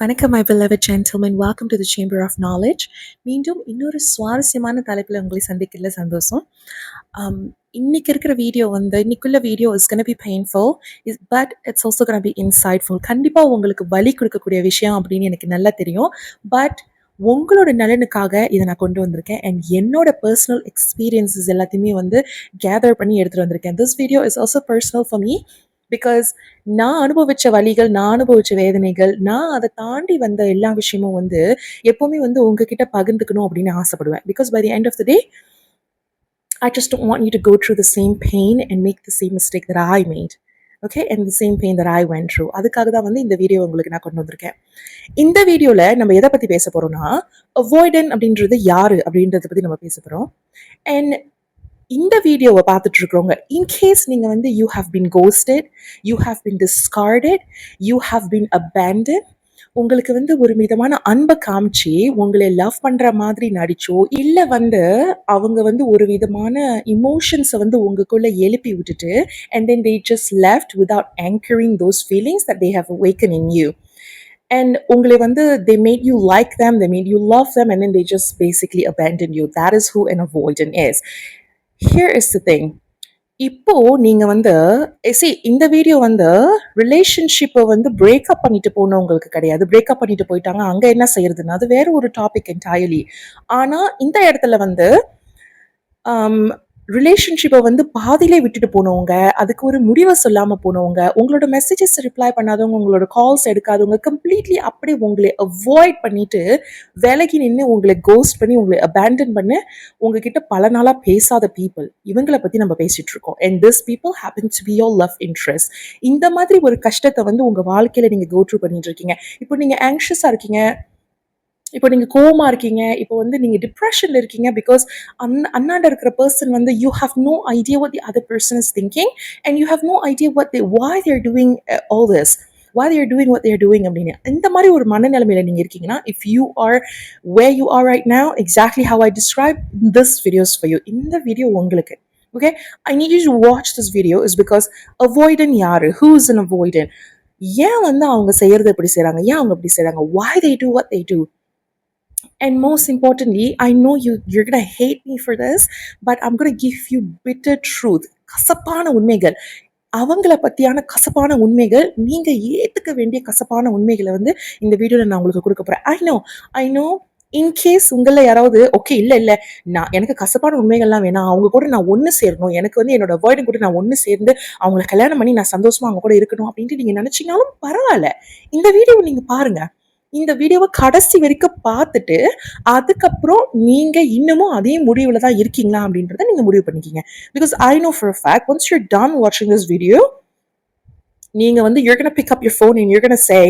வணக்கம் my beloved gentlemen, welcome to the chamber of knowledge. மீண்டும் இன்னொரு சுவாரஸ்யமான தலைப்பில் உங்களை சந்திக்கிறதுல சந்தோஷம். இன்னைக்கு இருக்கிற வீடியோ இன்னைக்குள்ள video is gonna be painful, but it's also gonna be insightful. கண்டிப்பாக உங்களுக்கு வலி கொடுக்கக்கூடிய விஷயம் அப்படின்னு எனக்கு நல்லா தெரியும். பட் உங்களோட நலனுக்காக இதை நான் கொண்டு வந்திருக்கேன் அண்ட் என்னோட பர்சனல் எக்ஸ்பீரியன்ஸஸ் எல்லாத்தையுமே கேதர் பண்ணி எடுத்துகிட்டு வந்திருக்கேன். This video is also personal for me because நான் அனுபவிச்ச வலிகள், நான் அனுபவிச்ச வேதனைகள், நான் அதை தாண்டி வந்த எல்லா விஷயமும் எப்பவுமே உங்ககிட்ட பகிர்ந்துக்கணும் அப்படின்னு ஆசைப்படுவேன். Because by the end of the day I just don't want you to go through the same pain and make the same mistake that I made. Okay, and the same pain that I went through. அதுக்காக தான் இந்த video உங்களுக்கு நான் கொண்டு வந்திருக்கேன். இந்த வீடியோல நம்ம எதை பத்தி பேச போறோம்னா, அவாய்டன்ட் அப்படின்றது யாரு அப்படின்றத பத்தி நம்ம பேச போறோம். அண்ட் இந்த வீடியோவை பார்த்துட்டு இருக்கிறவங்க, இன்கேஸ் நீங்கள் you have been ghosted, you have been discarded, you have been abandon, உங்களுக்கு ஒரு விதமான அன்பை காமிச்சு உங்களை லவ் பண்ற மாதிரி நடிச்சோ, இல்லை அவங்க ஒரு விதமான இமோஷன்ஸை உங்களுக்குள்ள எழுப்பி விட்டுட்டு and then they just left without anchoring those feelings that they have awakened in you. And உங்களை they made you like them, they made you love them, and then they just basically abandoned you. That is who an avoidant is. Here is the thing. இப்போ நீங்க இந்த video ரிலேஷன்ஷிப்பை breakup பண்ணிட்டு போனவங்களுக்கு கிடையாது. Breakup பண்ணிட்டு போயிட்டாங்க, அங்க என்ன செய்யறதுன்னா அது வேற ஒரு டாபிக் என்டையர்லி. ஆனா இந்த இடத்துல ரிலேஷன்ஷிப்பை பாதியிலே விட்டுட்டு போனவங்க, அதுக்கு ஒரு முடிவை சொல்லாமல் போனவங்க, உங்களோட மெசேஜஸ் ரிப்ளை பண்ணாதவங்க, உங்களோட கால்ஸ் எடுக்காதவங்க, கம்ப்ளீட்லி அப்படியே உங்களை அவாய்ட் பண்ணிட்டு விலகி நின்று உங்களை கோஸ்ட் பண்ணி உங்களை அபேண்டன் பண்ண உங்ககிட்ட பல நாளாக பேசாத பீப்புள், இவங்களை பற்றி நம்ம பேசிட்டு இருக்கோம். And this people happen to be your love interest. இந்த மாதிரி ஒரு கஷ்டத்தை உங்கள் வாழ்க்கையில் நீங்கள் கோ த்ரூ பண்ணிட்டு இருக்கீங்க. இப்போ நீங்கள் ஆங்ஷியஸாக இருக்கீங்க, இப்போ நீங்கள் கோவமா இருக்கீங்க, இப்போ நீங்கள் டிப்ரெஷனில் இருக்கீங்க. பிகாஸ் அண்ணாண்ட இருக்கிற person you have no idea what the other person is thinking and you have no idea why they are doing all this, why they are doing what they are doing அப்படின்னு. இந்த மாதிரி ஒரு மனநிலைமையில நீங்கள் இருக்கீங்கன்னா, if you are where you are right now, exactly how I describe, this video is for you. இந்த video உங்களுக்கு. Okay, I need you to watch this video is because avoidant யாரு, who is an avoidant, ஏன் அவங்க செய்யறது எப்படி செய்றாங்க, ஏன் அவங்க அப்படி செய்றாங்க, why they do what they do. And most importantly, I know you're going to hate me for this, but I'm going to give you bitter truth. கசப்பான உண்மைகள், அவங்கள பத்தியான கசப்பான உண்மைகள், நீங்க ஏத்துக்க வேண்டிய கசப்பான உண்மைகளை இந்த வீடியோல நான் உங்களுக்கு கொடுக்க போறேன். ஐ நோ இன்கேஸ் உங்களை யாராவது ஓகே இல்ல நான் எனக்கு கசப்பான உண்மைகள்லாம் வேணாம், அவங்க கூட நான் ஒன்று சேரணும், எனக்கு என்னோட அவாய்டன் கூட நான் ஒன்று சேர்ந்து அவங்களை கல்யாணம் பண்ணி நான் சந்தோஷமா அவங்க கூட இருக்கணும் அப்படின்ட்டு நீங்க நினைச்சீங்கனாலும் பரவாயில்ல, இந்த வீடியோவை நீங்க பாருங்க. இந்த வீடியோவை கடைசி வரைக்கும் பார்த்துட்டு அதுக்கப்புறம் நீங்க இன்னமும் அதே முடிவுல தான் இருக்கீங்களா அப்படின்றத நீங்க முடிவு பண்ணிக்கீங்க. Because I know for a fact once you're done watching this video, நீங்க you're gonna pick up your phone and you're gonna say,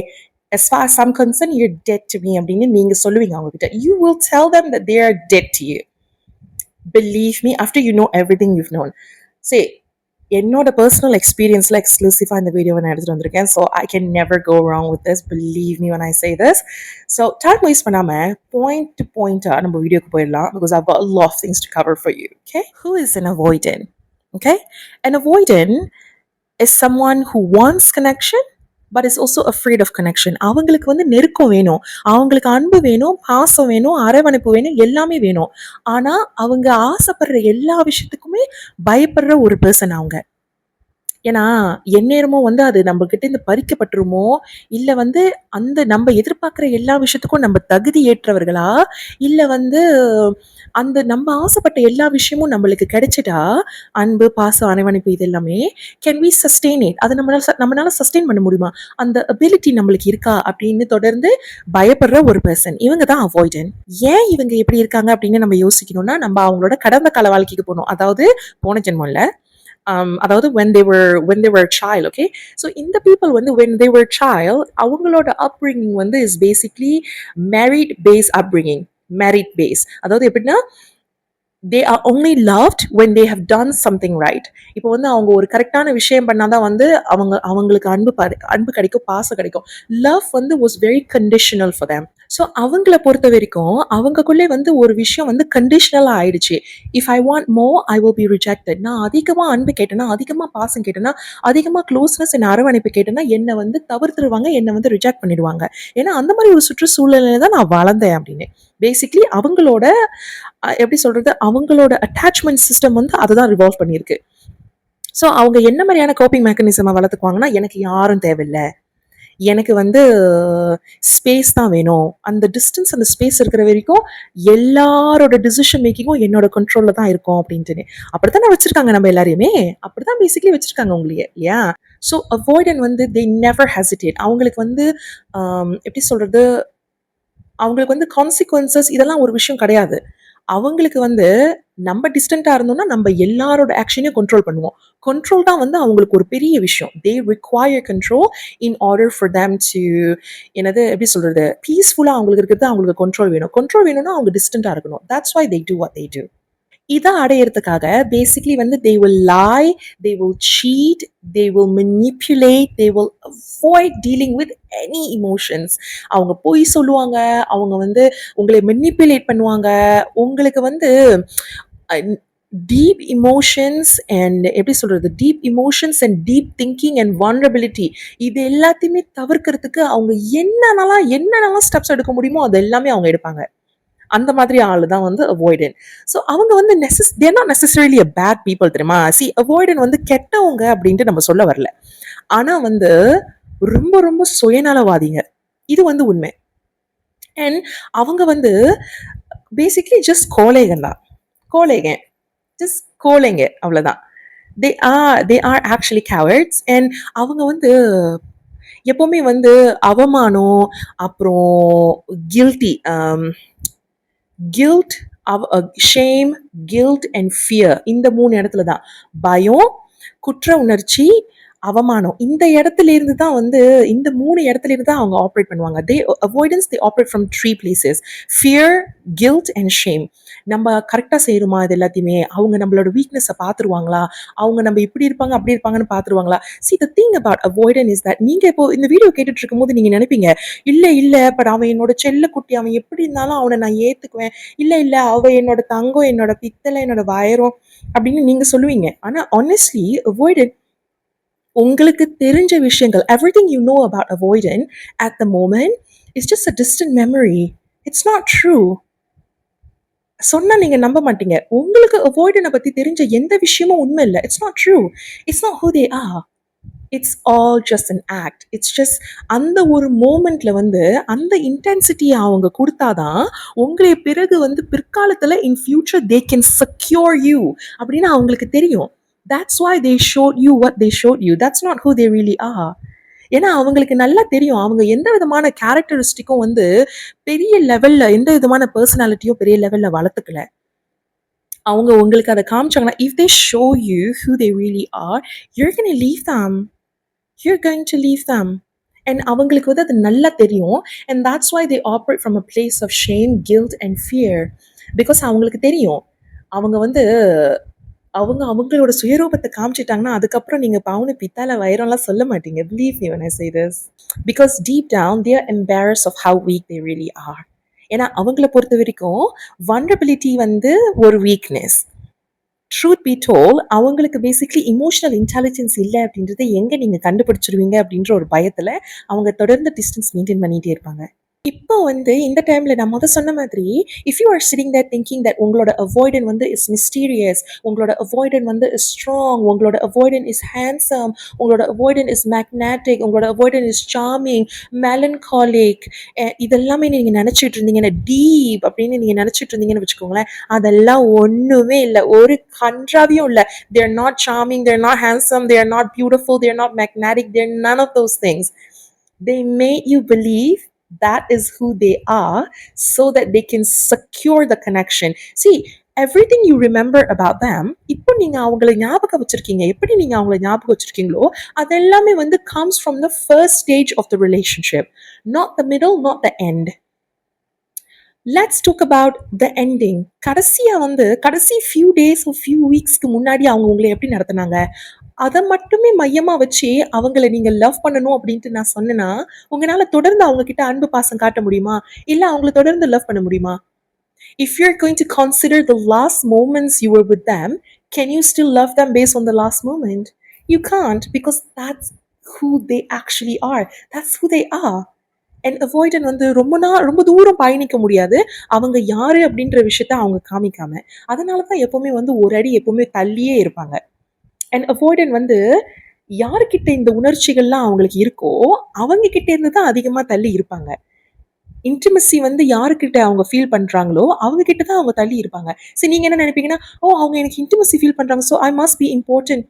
as far as I'm concerned, you're dead to me அப்படின்னு நீங்க சொல்லுவீங்க அவங்க கிட்ட. You will tell them that they are dead to you. Believe me, after you know everything you've known. Say, என்னோட personal எக்ஸ்பீரியன்ஸில் எக்ஸ்க்ளூசிவாக இந்த வீடியோவை நான் எடுத்துகிட்டு வந்திருக்கேன். So I can never go wrong with this, believe me when I say this. So time waste பண்ணாமல் point to பாயிண்ட்டாக நம்ம வீடியோக்கு போயிடலாம். பிகாஸ் I've got a lot of things to cover for you. Okay, who is an avoidant? Okay, an avoidant is someone who wants connection but is also afraid of connection. அவங்களுக்கு நெருக்கம் வேணும், அவங்களுக்கு அன்பு வேணும், பாசம் வேணும், அரவணைப்பு வேணும், எல்லாமே வேணும். ஆனா அவங்க ஆசைப்படுற எல்லா விஷயத்துக்குமே பயப்படுற ஒரு பர்சன் அவங்க. ஏன்னா எந்நேரமோ அது நம்ம கிட்ட இருந்து பறிக்கப்பட்டுருமோ, இல்ல அந்த நம்ம எதிர்பார்க்கிற எல்லா விஷயத்துக்கும் நம்ம தகுதி ஏற்றவர்களா, இல்ல அந்த நம்ம ஆசைப்பட்ட எல்லா விஷயமும் நம்மளுக்கு கிடைச்சிட்டா, அன்பு, பாசம், அரவணைப்பு, இது எல்லாமே கேன் வி சஸ்டெயின் இட், அது நம்மளால சஸ்டெயின் பண்ண முடியுமா, அந்த அபிலிட்டி நம்மளுக்கு இருக்கா அப்படின்னு தொடர்ந்து பயப்படுற ஒரு பர்சன், இவங்க தான் அவாய்டன்ட். ஏன் இவங்க எப்படி இருக்காங்க அப்படின்னு நம்ம யோசிக்கணும்னா, நம்ம அவங்களோட கடந்த கால வாழ்க்கைக்கு போகணும். அதாவது போன ஜென்மம் இல்ல, அதாவது when they were a child. Okay, so in the people when they were child, அவங்களோட upbringing is basically merit based upbringing. merit based, அதாவது எப்படின்னா they are only loved when they have done something right. இப்போ அவங்க ஒரு கரெக்டான விஷயம் பண்ணாதான் அவங்களுக்கு அன்பு கிடைக்கும், பாசம் கிடைக்கும். love was very conditional for them. So அவங்கள பொறுத்த வரைக்கும் அவங்கக்குள்ளே வந்து ஒரு விஷயம் வந்து கண்டிஷனலா ஆயிடுச்சு. If I want more I will be rejected. நான் அதிகமா அன்பு கேட்டேன்னா, அதிகமா பாசம் கேட்டேன்னா, அதிகமா க்ளோஸ்னஸ் என்ன அரவணைப்பு கேட்டேன்னா, என்ன வந்து தவிர்த்துருவாங்க, என்ன வந்து ரிஜெக்ட் பண்ணிடுவாங்க. ஏன்னா அந்த மாதிரி ஒரு சுற்றுச்சூழலில் தான் நான் வளர்ந்தேன் அப்படின்னு. பேசிக்கலி அவங்களோட எப்படி சொல்றது, அவங்களோட அட்டாச்மெண்ட் சிஸ்டம் வந்து அதுதான் ரிவால்வ் பண்ணியிருக்கு. ஸோ அவங்க என்ன மாதிரியான கோப்பிங் மெக்கானிசமை வளர்த்துக்குவாங்கன்னா, எனக்கு யாரும் தேவையில்ல, எனக்கு வந்து ஸ்பேஸ் தான் வேணும். அந்த டிஸ்டன்ஸ், அந்த ஸ்பேஸ் இருக்கிற வரைக்கும் எல்லாரோட டிசிஷன் மேக்கிங்கும் என்னோட கண்ட்ரோல்ல தான் இருக்கும் அப்படின்ட்டு. அப்படித்தானே வச்சிருக்காங்க நம்ம எல்லாரையுமே. அப்படிதான் பேசிக்கலி வச்சிருக்காங்க உங்களையே இல்லையா? ஸோ அவாய்டன் வந்து தே நெவர் ஹெசிடேட். அவங்களுக்கு வந்து எப்படி சொல்றது, அவங்களுக்கு வந்து கான்சிக்வன்சஸ் இதெல்லாம் ஒரு விஷயம் கிடையாது. அவங்களுக்கு வந்து நம்ம டிஸ்டன்ட்டா இருந்தோம்னா நம்ம எல்லாரோட ஆக்ஷனையும் கண்ட்ரோல் பண்ணுவோம். கண்ட்ரோல் தான் வந்து அவங்களுக்கு ஒரு பெரிய விஷயம். They require control in order for them to என்னது எப்படி சொல்றது, பீஸ்ஃபுல்லா அவங்களுக்கு இருக்கிறது அவங்களுக்கு கண்ட்ரோல் வேணும். கண்ட்ரோல் வேணும்னா அவங்க டிஸ்டன்ட்டா இருக்கணும். That's why they do what they do. இத அடையறதுக்காக பேசிக்கலி வந்து they will lie, they will cheat, they will manipulate, they will avoid dealing with any emotions. அவங்க பொய் சொல்லுவாங்க, அவங்க வந்து உங்களை மெனிப்புலேட் பண்ணுவாங்க, உங்களுக்கு வந்து டீப் இமோஷன்ஸ் அண்ட் எப்படி சொல்றது, deep emotions and deep thinking and vulnerability இது எல்லாத்தையுமே தவிர்க்கிறதுக்கு அவங்க என்னென்னலாம் ஸ்டெப்ஸ் எடுக்க முடியுமோ அது எல்லாமே அவங்க எடுப்பாங்க. அந்த மாதிரி ஆளு தான் வந்து அவாய்டன். ஸோ அவங்க வந்து they're not necessarily a bad people தெரியுமா? சி அவாய்டன் வந்து கெட்டவங்க அப்படின்ட்டு நம்ம சொல்ல வரல. ஆனா வந்து ரொம்ப ரொம்ப சுயநலவாதிங்க. இது வந்து உண்மை. அண்ட் அவங்க வந்து பேசிக்லி ஜஸ்ட் கோழைகள் தான். கோழைங்க. ஜஸ்ட் கோழைங்க அவ்வளவுதான். They are actually cowards. And அவங்க வந்து எப்பவுமே வந்து அவமானம், அப்புறம் guilty, guilt, shame, guilt and fear இந்த 3 இடத்துல தான். பயம், குற்ற உணர்ச்சி, அவமானம். இந்த இடத்துல இருந்து தான் வந்து இந்த 3 இடத்துல இருந்து தான் அவங்க ஆப்ரேட் பண்ணுவாங்க. Avoidance they operate from 3 places. Fear, guilt and shame. நம்ம கரெக்டா செய்றோமா இது எல்லாத்தையுமே? அவங்க நம்மளோட வீக்னஸ பார்த்துருவாங்களா? அவங்க நம்ம இப்படி இருப்பாங்க, அப்படி இருப்பாங்கன்னு பார்த்துருவாங்களா? See the thing about avoidance is that நீங்க இப்போ இந்த வீடியோ கேட்டுட்டு இருக்கும்போது நீங்க நினைப்பீங்க, இல்ல பட் அவன் என்னோட செல்லக்குட்டி, அவன் எப்படி இருந்தாலும் அவனை நான் ஏத்துக்குவேன். இல்ல அவ என்னோட தங்கம், என்னோட பித்தளை, என்னோட வைரம் அப்படின்னு நீங்க சொல்லுவீங்க. ஆனா honestly avoidant உங்களுக்கு தெரிஞ்ச விஷயங்கள், everything you know about avoidant at the moment is just a distant memory. It's not true. சொன்னா நீங்க நம்ப மாட்டீங்க. உங்களுக்கு அவாய்டன பத்தி தெரிஞ்ச எந்த விஷயமும் உண்மை இல்ல. It's not true. It's not who they are. It's all just an act. It's just அந்த ஒரு மோமெண்ட்ல வந்து அந்த இன்டென்சிட்டிய அவங்க குடுத்தாதான், உங்களை பிறகு வந்து பிற்காலத்துல in future they can secure you அப்படின்னு அவங்களுக்கு தெரியும். That's why they showed you what they showed you. That's not who they really are. ஏன்னா அவங்களுக்கு நல்லா தெரியும். அவங்க எந்த விதமான கேரக்டரிஸ்டிக்கும் வந்து பெரிய லெவல்ல எந்த விதமான பெர்சனாலிட்டியும் பெரிய லெவல்ல வளர்த்துக்கல. அவங்க உங்களுக்கு அத காமிச்சாங்கன்னா, if they show you who they really are, you're gonna leave them. You're going to leave them. And அவங்களுக்கு வந்து அது நல்லா தெரியும். And that's why they operate from a place of shame, guilt and fear. Because அவங்களுக்கு தெரியும். அவங்க வந்து அவங்களோட சுயரூபத்த காமிச்சுட்டாங்கன்னா, அதுக்கப்புறம் நீங்க பவுனு, பித்தள, வைரம்லாம் சொல்ல மாட்டீங்க. Believe me when I say this. Because deep down they are embarrassed of how weak they really are. ஏன்னா அவங்கள பொறுத்த வரைக்கும் வல்னரபிலிட்டி வந்து ஒரு வீக்னஸ். ட்ரூத் பி டோல்ட் அவங்களுக்கு பேசிக்கலி இமோஷனல் இன்டெலிஜென்ஸ் இல்ல அப்படின்றத எங்க நீங்க கண்டுபிடிச்சிருவீங்க அப்படின்ற ஒரு பயத்துல அவங்க தொடர்ந்து டிஸ்டன்ஸ் மெயின்டைன் பண்ணிட்டே இருப்பாங்க. இப்போ வந்து இந்த டைம்ல நான் மொத சொன்ன மாதிரி, if you are sitting there thinking that உங்களோட அவாய்டன்ட் வந்து இஸ் மிஸ்டீரியஸ், உங்களோட அவாய்டன்ட் வந்து இஸ் ஸ்ட்ராங், உங்களோட அவாய்டன்ட் இஸ் ஹேண்ட்சம், உங்களோட அவாய்டன்ட் இஸ் மேக்னெட்டிக், உங்களோட அவாய்டன்ட் இஸ் சார்மிங், மெலன்காலிக், இதெல்லாமே நீங்க நினைச்சிட்டு இருந்தீங்கன்னா, டீப் அப்படின்னு நீங்க நினைச்சிட்டு இருந்தீங்கன்னு வச்சுக்கோங்களேன், அதெல்லாம் ஒண்ணுமே இல்ல. ஒரு கன்றாவியும் இல்ல. They are not charming, they are not handsome, they are not beautiful, they are not magnetic, they are none of those things. They made you believe that is who they are so that they can secure the connection. See, everything you remember about them, இப்போ நீங்க அவங்கள ஞாபகம் வச்சிருக்கீங்க, எப்படி நீங்க அவங்கள ஞாபகம் வச்சிருக்கீங்களோ அதெல்லாமே வந்து comes from the first stage of the relationship, not the middle, not the end. Let's talk about the ending. கடைசியா வந்து கடைசி few days or few weeksக்கு முன்னாடி அவங்க உங்களை எப்படி நடத்துனாங்க? அத மட்டுமே மையமா வச்சு அவங்கள நீங்க லவ் பண்ணணும் அப்படின்ட்டு நான் சொன்னேன்னா, உங்கனால தொடர்ந்து அவங்க கிட்ட அன்பு, பாசம் காட்ட முடியுமா? இல்ல அவங்கள தொடர்ந்து லவ் பண்ண முடியுமா? If you're going to consider the last moments you were with them, can you still love them based on the last moment? You can't, because that's who they actually are. That's who they are. And avoidant வந்து ரொம்ப தூரம் பயணிக்க முடியாது. அவங்க யாரு அப்படின்ற விஷயத்த அவங்க காமிக்காம. அதனால தான் எப்பவுமே வந்து ஒரு அடி எப்பவுமே தள்ளியே இருப்பாங்க. அண்ட் அவாய்டன் வந்து யார்கிட்ட இந்த உணர்ச்சிகள்லாம் அவங்களுக்கு இருக்கோ, அவங்க கிட்ட இருந்து தான் அதிகமா தள்ளி இருப்பாங்க. இன்டிமசி வந்து யாருகிட்ட அவங்க ஃபீல் பண்றாங்களோ, அவங்க கிட்ட தான் அவங்க தள்ளி இருப்பாங்க. சரி நீங்க என்ன நினைப்பீங்கன்னா, "ஓ! அவங்க எனக்கு இன்டிமசி ஃபீல் பண்றாங்க. So I must be important."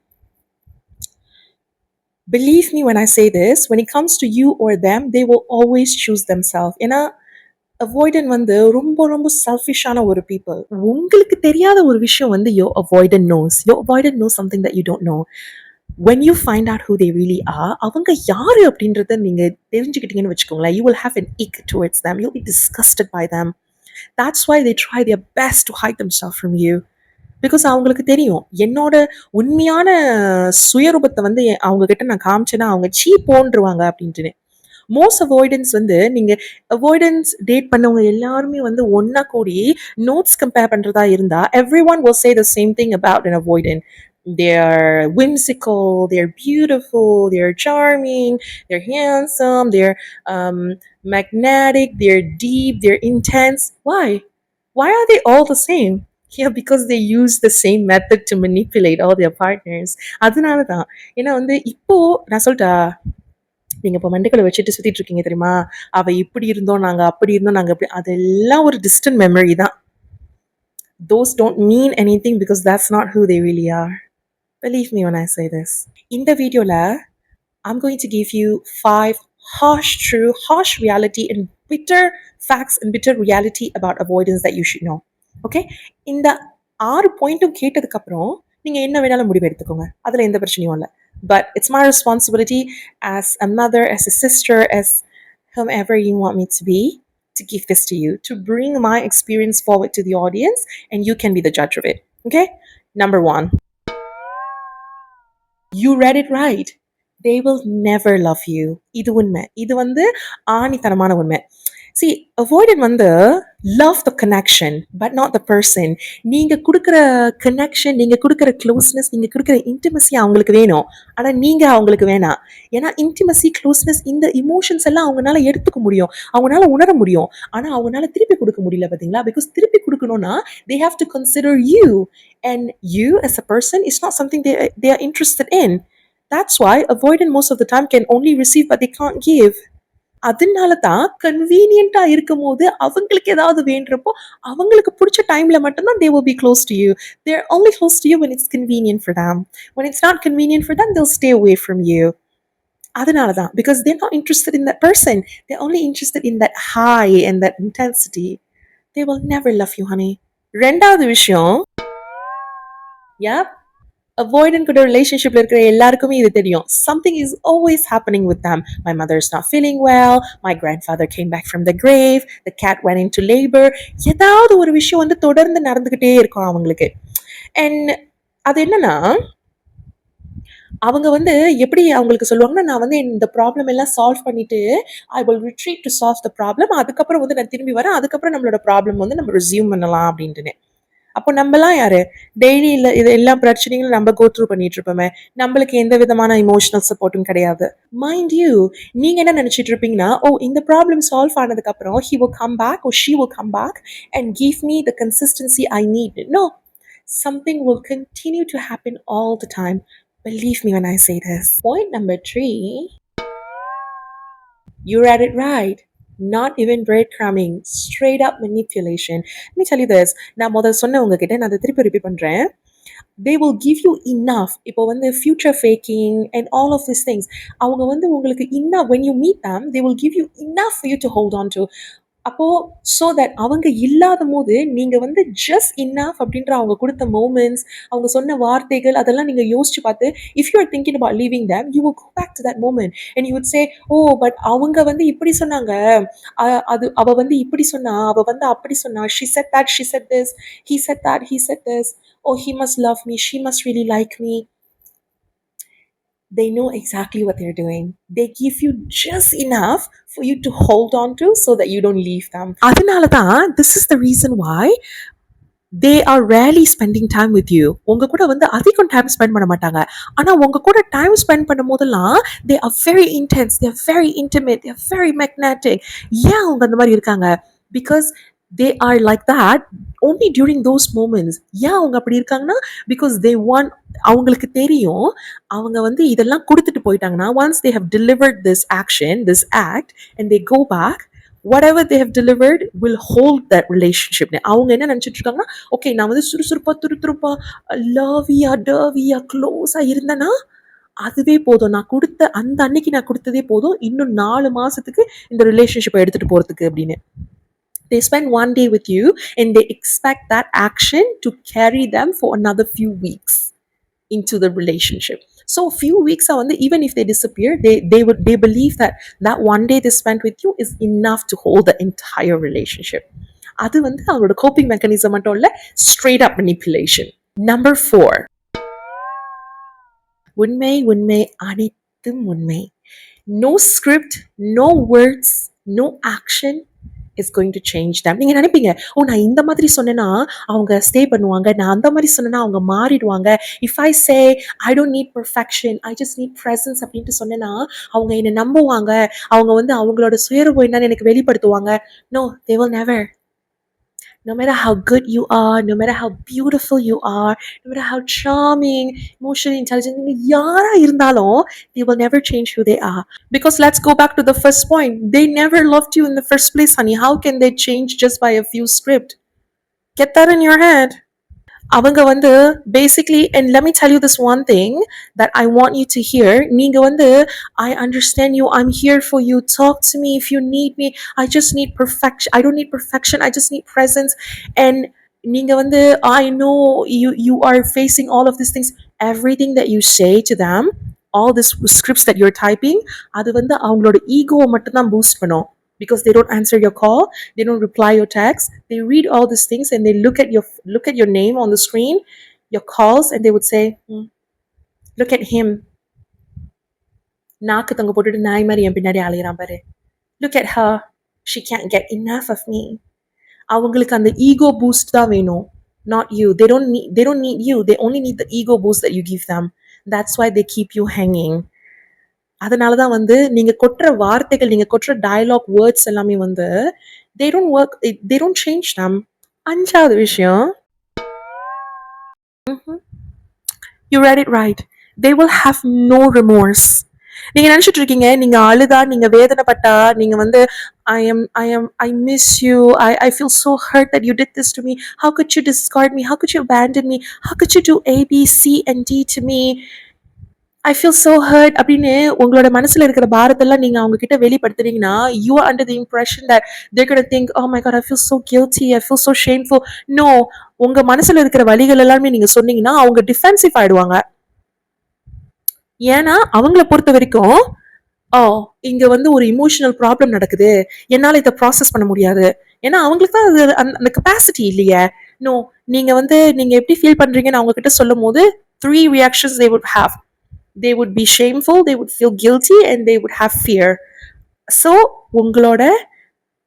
Believe me when I say this, when it comes to you or them, they will always choose themselves. ஏன்னா அவாய்டன் வந்து ரொம்ப செல்ஃபிஷான ஒரு பீப்பிள். உங்களுக்கு தெரியாத ஒரு விஷயம் வந்து your avoidant knows. Your avoidant knows something that you don't know. when you find out who they really are, அவங்க யாரு அப்படின்றத நீங்க தெரிஞ்சுக்கிட்டீங்கன்னு வச்சுக்கோங்களேன், you will have an ick towards them. You'll be disgusted by them. That's why they try their best to hide themselves from you. Because அவங்களுக்கு தெரியும் என்னோட உண்மையான சுயரூபத்தை வந்து அவங்க கிட்ட நான் காமிச்சேன்னா அவங்க சீ போன்றுவாங்க அப்படின்ட்டு. மோஸ்ட் அவாய்டன்ஸ் வந்து நீங்க அவாய்டன்ஸ் டேட் பண்ணவங்க எல்லாருமே வந்து ஒன்னா கூடி நோட்ஸ் கம்பேர் பண்றதா இருந்தா every one will say the same thing about an avoidant. They're whimsical, they're beautiful, they're charming, they're handsome, they're magnetic, they're deep, they're intense. Why are they all the same? Yeah, because they use the same method to manipulate all their partners. அதனால தான். ஏன்னா வந்து இப்போ நான் சொல்லிட்டா, நீங்க இப்போ மண்டைக்குள்ள வச்சுட்டு சுத்திட்டு இருக்கீங்க தெரியுமா? அவ இப்படி இருந்தோம், நாங்க அப்படி இருந்தோம், நாங்க அப்படி அதெல்லாம் ஒரு டிஸ்டன்ட் மெமரி தான். Those don't mean anything because that's not who they really are. Believe me when I say this. இந்த வீடியோல I'm going to give you 5 harsh reality and bitter facts and bitter reality about avoidance that you should know. Okay? இந்த 6 பாயிண்ட்டும் கேட்டதுக்கு அப்புறம் நீங்க என்ன வேணாலும் முடிவு எடுத்துக்கோங்க. அதுல எந்த பிரச்சனையும் இல்ல. But it's my responsibility as a mother, as a sister, as whomever you want me to be, to give this to you, to bring my experience forward to the audience, and you can be the judge of it. Okay? Number 1. You read it right. They will never love you. இது உண்மை. இது வந்து ஆணித்தனமான உண்மை. See, avoidant வந்து love the connection, but not the person. நீங்க குடுக்குற connection, நீங்க குடுக்குற closeness, நீங்க குடுக்குற intimacy அவங்களுக்கு வேணும். ஆனா நீங்க அவங்களுக்கு வேணாம். ஏன்னா intimacy, closeness இந்த emotions எல்லாம் அவங்கனால எடுத்துக்க முடியும். அவங்கனால உணர முடியும். ஆனா அவங்கனால திருப்பி குடுக்க முடியல பாத்தீங்களா? Because திருப்பி குடுக்கணும்னா they have to consider you. And you as a person is not something they are interested in. That's why avoidant most of the time can only receive but they can't give. அதனால தான் கன்வீனியன்ட்டா இருக்கும்போது அவங்களுக்கு ஏதாவது வேண்டுறப்போ அவங்களுக்கு பிடிச்ச டைம்ல மட்டும்தான் they will be close to you. They're only close to you when it's convenient for them. When it's not convenient for them, they'll stay away from you. அதனால தான், because they're not interested in that person. They're only interested in that high and that intensity. They will never love you, honey. ரெண்டாவது விஷயம், yeah, avoidant கூட ரிலேஷன்ஷிப்ல இருக்கிற எல்லாருக்குமே இது தெரியும். Something is always happening with them. My mother is not feeling well. My grandfather came back from the grave. The cat went into labor. ஏதாவது ஒரு விஷயம் வந்து தொடர்ந்து நடந்துகிட்டே இருக்கும் அவங்களுக்கு. அண்ட் அது என்னன்னா, அவங்க வந்து எப்படி அவங்களுக்கு சொல்லுவாங்கன்னா, நான் வந்து இந்த ப்ராப்ளம் எல்லாம் சால்வ் பண்ணிட்டு I will retreat to solve the problem. அதுக்கப்புறம் வந்து நான் திரும்பி வரேன். அதுக்கப்புறம் நம்மளோட ப்ராப்ளம் வந்து நம்ம ரெஸ்யூம் பண்ணலாம் அப்படின்ட்டுன்னு. அப்போ நம்மலாம் யாரு? டெய்லி இல்ல இது எல்லா பிரச்சனைகளும் நம்ம கோ த்ரூ பண்ணிட்டு இருப்போமே. நம்மளுக்கு எந்த விதமான எமோஷனல் சப்போர்ட்டும் கிடையாது. மைண்ட் யூ, நீங்க என்ன நினைச்சிட்டு இருப்பீங்கன்னா, ஓ இந்த ப்ராப்ளம் சால்வ் ஆனதுக்கு அப்புறம் he will come back or she will come back and give me the consistency I need. No. Something will continue to happen all the time. Believe me when I say this. Point number 3, you read it right. Not even breadcrumbing, straight up manipulation. Let me tell you this. நான் முதல்ல சொன்ன உங்ககிட்ட நான் அதை திருப்பி repeat பண்றேன். They will give you enough. இப்போ வந்து future faking and all of these things. அவங்க வந்து உங்களுக்கு enough, when you meet them, they will give you enough for you to hold on to. அப்போ so that அவங்க இல்லாத போது நீங்க வந்து just enough அப்படின்ற அவங்க கொடுத்த moments, அவங்க சொன்ன வார்த்தைகள் அதெல்லாம் நீங்க யோசிச்சு பார்த்து, if you are thinking about leaving them, you will go back to that moment and you would say, oh but அவங்க வந்து இப்படி சொன்னாங்க, அது அவ வந்து இப்படி சொன்னா, அவ வந்து அப்படி சொன்னா, she said that, she said this, he said that, he said this, oh he must love me, she must really like me. They know exactly what they're doing. They give you just enough for you to hold on to so that you don't leave them. அதனால தான் this is the reason why they are rarely spending time with you. உங்க கூட வந்து அதிகம் time spend பண்ண மாட்டாங்க. ஆனா உங்க கூட டைம் ஸ்பெண்ட் பண்ணும் போதெல்லாம் they are very intense, they are very intimate, they are very magnetic. ஏன் அவங்க அந்த மாதிரி இருக்காங்க? Because they are like that only during those moments. ஏன் அவங்க அப்படி இருக்காங்கன்னா because they want, அவங்களுக்கு தெரியும் அவங்க வந்து இதெல்லாம் கொடுத்துட்டு போயிட்டாங்கன்னா once they have delivered this action, this act, and they go back, whatever they have delivered will hold that relationship. அவங்க என்ன நினைச்சிட்டு இருக்காங்கன்னா ஓகே நான் வந்து சுறுசுறுப்பா துருதுருப்பா லவ்வியா டர்வியா க்ளோஸா இருந்தேன்னா அதுவே போதும், நான் கொடுத்த அந்த அன்னைக்கு நான் கொடுத்ததே போதும் இன்னும் 4 மாசத்துக்கு இந்த ரிலேஷன்ஷிப்பை எடுத்துட்டு போறதுக்கு அப்படின்னு. They spend one day with you and they expect that action to carry them for another few weeks into the relationship. So few weeks are on the, even if they disappear, they believe that that one day they spent with you is enough to hold the entire relationship. அது வந்து அவங்களோட coping mechanism மட்டும் இல்ல, straight up manipulation. Number 4, உண்மை உண்மை அனைத்தும் உண்மை. No script, no words, no action is going to change them. நீங்க நினைப்பீங்க ஓ நான் இந்த மாதிரி சொன்னேன்னா அவங்க ஸ்டே பண்ணுவாங்க, நான் அந்த மாதிரி சொன்னேன்னா அவங்க மாறிடுவாங்க, if I say I don't need perfection I just need presence அப்படின்ட்டு சொன்னேன்னா அவங்க என்னை நம்புவாங்க, அவங்க வந்து அவங்களோட சுயரூபம் என்னன்னு எனக்கு வெளிப்படுத்துவாங்க. No, they will never. No matter how good you are, no matter how beautiful you are, no matter how charming, emotionally intelligent, yara irundalum, they will never change who they are. Because let's go back to the first point. They never loved you in the first place, honey. How can they change just by a few script? Get that in your head. அவங்க வந்து basically, and let me tell you this one thing that I want you to hear. நீங்க வந்து I understand you, I'm here for you, talk to me if you need me, I just need perfection, I don't need perfection, I just need presence. And நீங்க வந்து I know you are facing all of these things. Everything that you say to them, all these scripts that you're typing, அது வந்து அவங்களோட ஈகோவை மட்டும் தான் boost பண்ணும். Because they don't answer your call, they don't reply your text, they read all these things and they look at your name on the screen, your calls, and they would say, look at him, நாக்கு தங்க போட்டுட்டு நாய் மாதிரி என் பின்னாடி அலையிறான் பாரு, look at her, she can't get enough of me. அவங்களுக்கு அந்த ego boost தான் வேணும், not you. They don't need you, they only need the ego boost that you give them. That's why they keep you hanging. அதனால தான் வந்து நீங்க கொட்டுற வார்த்தைகள், நீங்க கொட்டுற டயலாக் வேர்ட்ஸ் எல்லாமே வந்து they don't work, they don't change them. அஞ்சாவது விஷயம், you read it right, they will have no remorse. நீங்க நினைச்சிட்டு இருக்கீங்க நீங்க அழுதா நீங்க வேதனைப்பட்டா நீங்க வந்து I miss you, I feel so hurt that you did this to me, how could you discard me, how could you abandon me, how could you do A B C and D to me, I feel so hurt அப்படின்னு உங்களோட மனசுல இருக்கிற பாரத்தெல்லாம் நீங்க அவங்க கிட்ட வெளிப்படுத்துறீங்கன்னா you are under the impression that they're going to think, oh my god, I feel so guilty, I feel so shameful. No, உங்க மனசுல இருக்கிற வலிகள் எல்லாமே நீங்க சொன்னீங்கன்னா அவங்க டிஃபென்சிவ் ஆயிடுவாங்க. ஏன்னா அவங்கள பொறுத்த வரைக்கும் ஓ இங்க வந்து ஒரு இமோஷனல் ப்ராப்ளம் நடக்குது, என்னால இதை ப்ராசஸ் பண்ண முடியாது, ஏன்னா அவங்களுக்கு தான் அது அந்த கெப்பாசிட்டி இல்லையே. நோ, நீங்க வந்து நீங்க எப்படி ஃபீல் பண்றீங்கன்னு அவங்க கிட்ட சொல்லும் போது 3 reactions they would have. They would be shameful, they would feel guilty, and they would have fear. So உங்களோட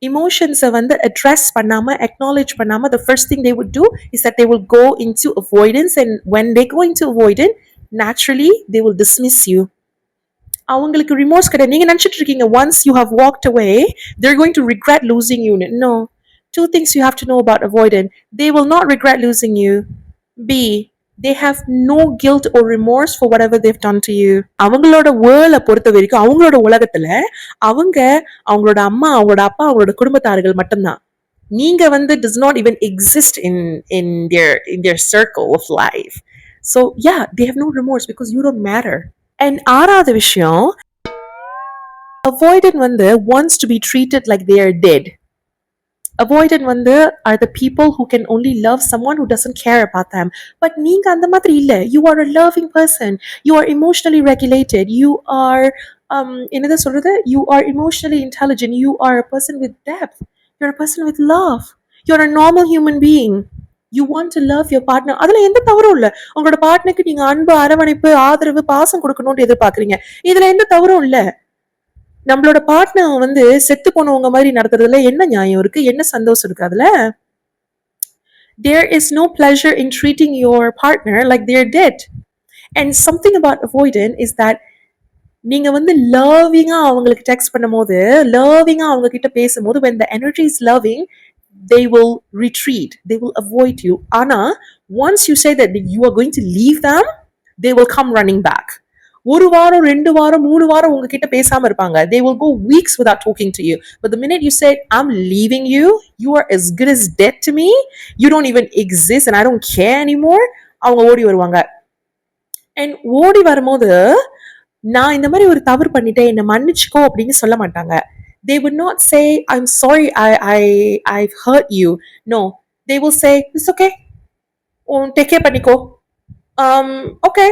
emotions வந்து address பண்ணாம acknowledge பண்ணாம the first thing they would do is that they will go into avoidance, and when they go into avoidance, naturally they will dismiss you. அவங்களுக்கு remorse கிடையாது. நீங்க நினைச்சிட்டு இருக்கீங்க once you have walked away they're going to regret losing you. No. 2 things you have to know about avoidant. They will not regret losing you. B, they have no guilt or remorse for whatever they've done to you. அவங்களோட வேர்ல்ட பொறுத்த வரைக்கும் அவங்களோட உலகத்துல அவங்க அவங்களோட அம்மா அவங்களோட அப்பா அவங்களோட குடும்பத்தார்கள் மட்டும்தான். நீங்க வந்து does not even exist in their circle of life. So yeah, they have no remorse because you don't matter. And ஆறாவது விஷயம், avoidant வந்து wants to be treated like they are dead. Avoidant வந்து are the people who can only love someone who doesn't care about them. But நீங்க அந்த மாதிரி இல்ல. You are a loving person. You are emotionally regulated. You are என்னது சொல்றது? You are emotionally intelligent. You are a person with depth. You're a person with love. You're a normal human being. You want to love your partner. அதுல எந்த தவறும் இல்ல. உங்களோட பார்ட்னருக்கு நீங்க அன்பு, அரவணைப்பு, ஆதரவு, பாசம் குடுக்கணும்னு எதிர்பார்க்குறீங்க. இதுல எந்த தவறும் இல்ல. நம்மளோட பார்ட்னர் வந்து செத்து போனவங்க மாரி நடத்துறதுல என்ன நியாயம் இருக்கு? என்ன சந்தோஷம் இருக்கு அதுல? There is no pleasure in treating your partner like they're dead. And something about avoidant is that நீங்க வந்து லவ்விங்கா அவங்களுக்கு டெக்ஸ்ட் பண்ணும்போது, லவ்விங்கா அவங்க கிட்ட பேசும்போது, when the energy is loving, they will retreat. They will avoid you. ஆனா, once you say that you are going to leave them, they will come running back. ஒரு வாரம், 2 வாரம், 3 வாரம் உங்ககிட்ட பேசாம இருப்பாங்க. They will go weeks without talking to you. But the minute you say, I'm leaving you, you are as good as dead to me, you don't even exist and I don't care anymore, அவங்க ஓடி வருவாங்க. And ஓடி வரும்போது, நான் இந்த மாதிரி ஒரு தவறு பண்ணிட்டேன், என்ன மன்னிச்சுக்கோ அப்படின்னு சொல்ல மாட்டாங்க. They would not say, I'm sorry, I've hurt you. No, they will say, it's okay. Take care பண்ணிக்கோ. Um, okay,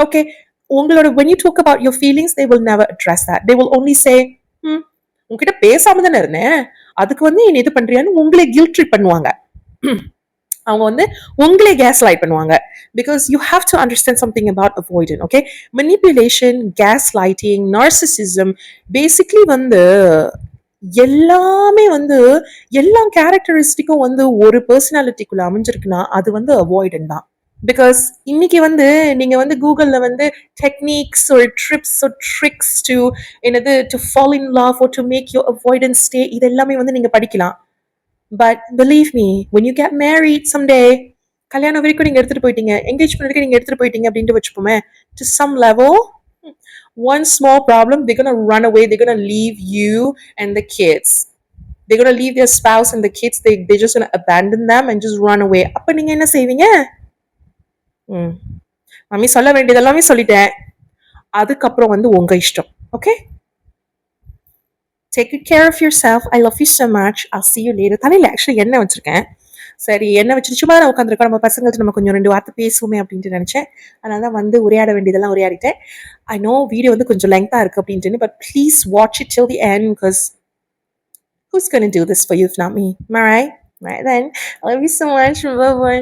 okay. உங்களோட when you talk about your feelings, they will never address that. They will only say, உங்ககிட்ட பேசாம தானே இருந்தேன், அதுக்கு வந்து என்ன இது பண்றியான்னு உங்களே கில்ட் ட்ரிப் பண்ணுவாங்க. அவங்க வந்து உங்களே கேஸ் லைட் பண்ணுவாங்க. Because you have to understand something about avoidant. Okay, manipulation, case lighting, narcissism, basically வந்து எல்லாமே வந்து எல்லா கேரக்டரிஸ்டிக்கும் வந்து ஒரு பர்சனாலிட்டிக்குள்ள அமைஞ்சிருக்குன்னா அது வந்து அவாய்டன்ட் தான். பிகாஸ் இன்னைக்கு வந்து நீங்க வந்து கூகுள்ல வந்து டெக்னிக்ஸ் ஒரு ட்ரிப்ஸ் ஒரு ட்ரிக்ஸ் டு என்னது to fall in love or to make your avoidance stay, இது எல்லாமே வந்து நீங்க படிக்கலாம். But believe me, when you get married someday, கல்யாணம் வரைக்கும் நீங்க எடுத்துட்டு போயிட்டீங்க, என்கேஜ்மெண்ட் வரைக்கும் நீங்க எடுத்துட்டு போயிட்டீங்க அப்படின்ட்டு வச்சுப்போமே, to some level, one small problem, they're gonna run away, they're gonna leave you and the kids. They're gonna leave their spouse and the kids, they're just gonna abandon them and just run away. அப்ப நீங்க என்ன செய்வீங்க? Mummy சொல்ல வேண்டியது எல்லாமே சொல்லிட்டேன், அதுக்கப்புறம் வந்து உங்க இஷ்டம். Okay, take good care of yourself. I love you so much. I'll see you later. தலையில ஆக்சுவலி எண்ணெய் வச்சிருக்கேன். சரி, எண்ணெய் வச்சுட்டு சும்மா தான் உட்காந்துருக்கோம், நம்ம பசங்கள்ட்ட நம்ம கொஞ்சம் 2 வார்த்தை பேசுவோமே அப்படின்ட்டு நினைச்சேன். அதனால தான் வந்து உரையாட வேண்டியதெல்லாம் உரையாடிட்டேன். ஐ நோ வீடியோ வந்து கொஞ்சம் லெங்தா இருக்கு அப்படின்ட்டு, but please watch it till the end because who's going to do this for you if not me? Am I right? Right then. I love you so much. Bye bye.